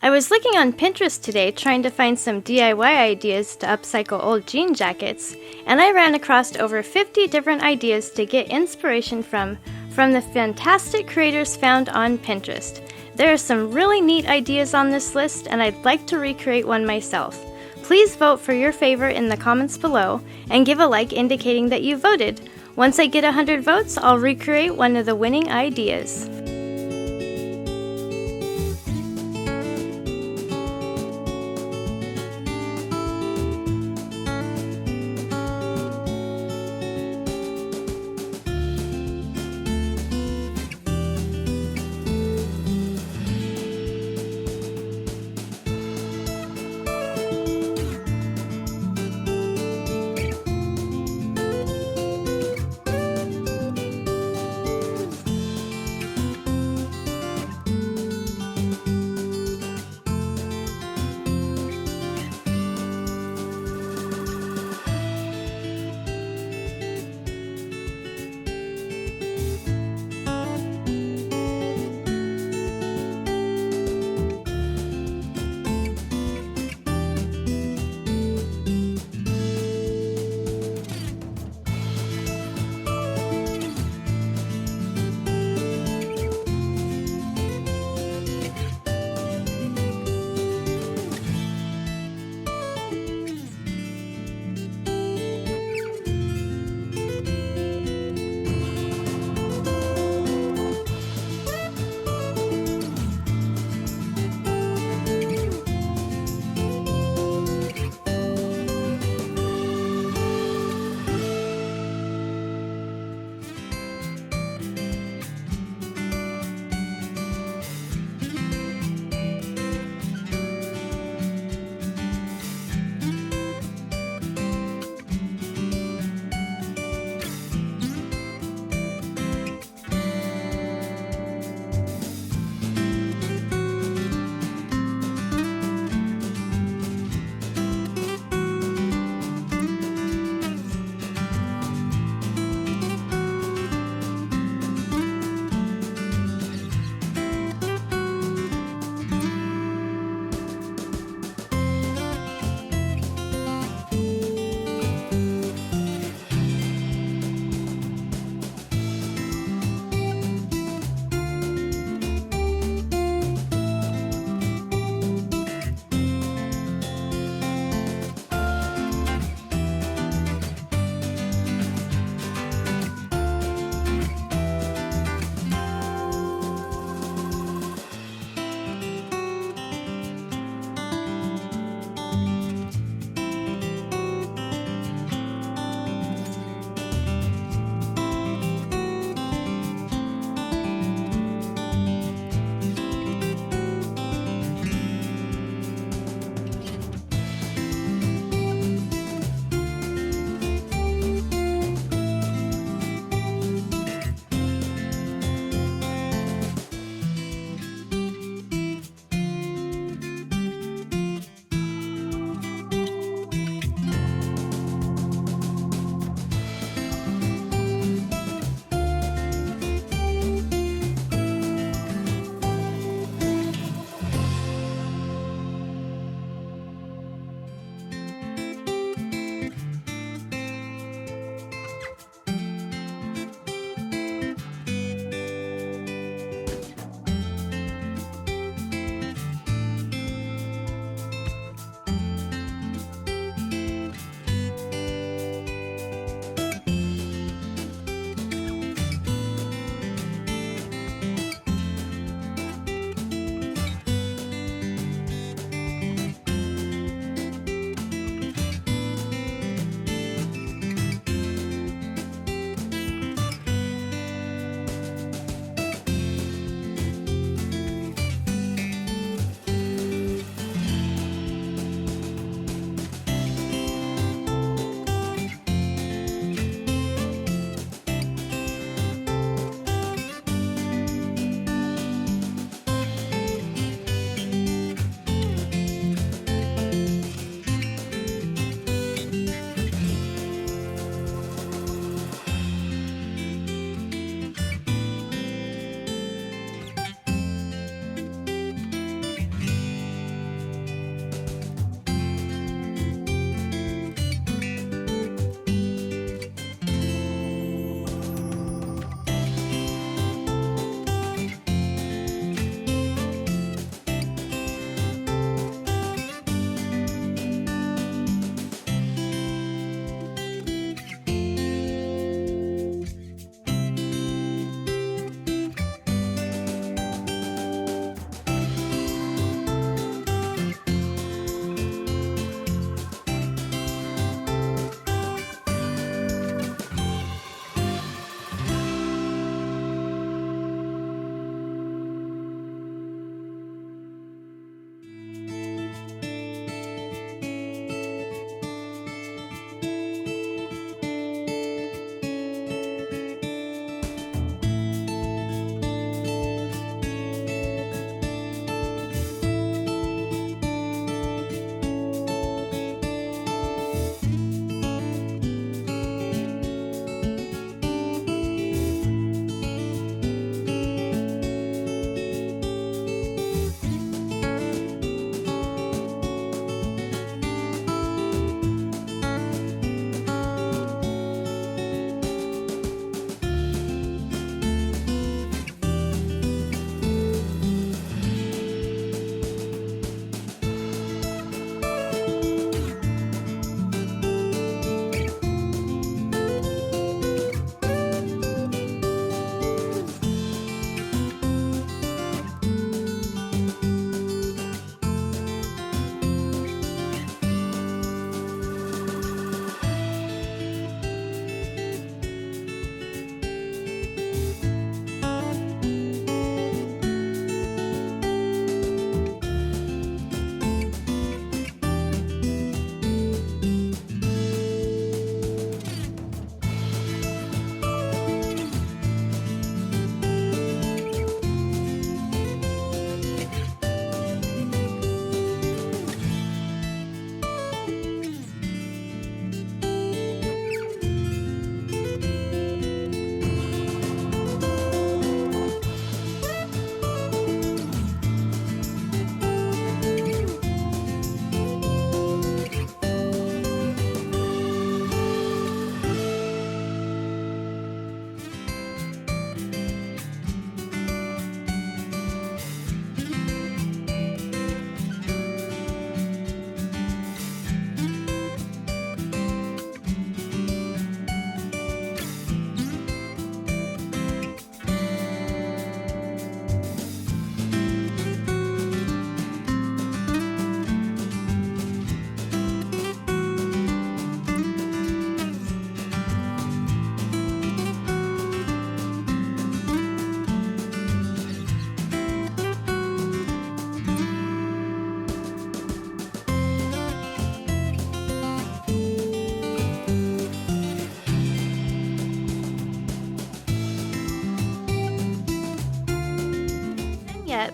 I was looking on Pinterest today trying to find some DIY ideas to upcycle old jean jackets, and I ran across over 50 different ideas to get inspiration from the fantastic creators found on Pinterest. There are some really neat ideas on this list, and I'd like to recreate one myself. Please vote for your favorite in the comments below, and give a like indicating that you voted. Once I get 100 votes, I'll recreate one of the winning ideas.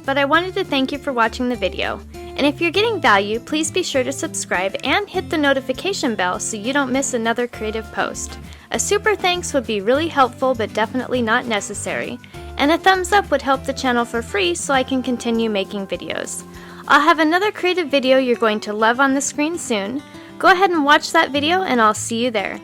but I wanted to thank you for watching the video. And if you're getting value, please be sure to subscribe and hit the notification bell so you don't miss another creative post. A super thanks would be really helpful but definitely not necessary. And a thumbs up would help the channel for free so I can continue making videos. I'll have another creative video you're going to love on the screen soon. Go ahead and watch that video and I'll see you there.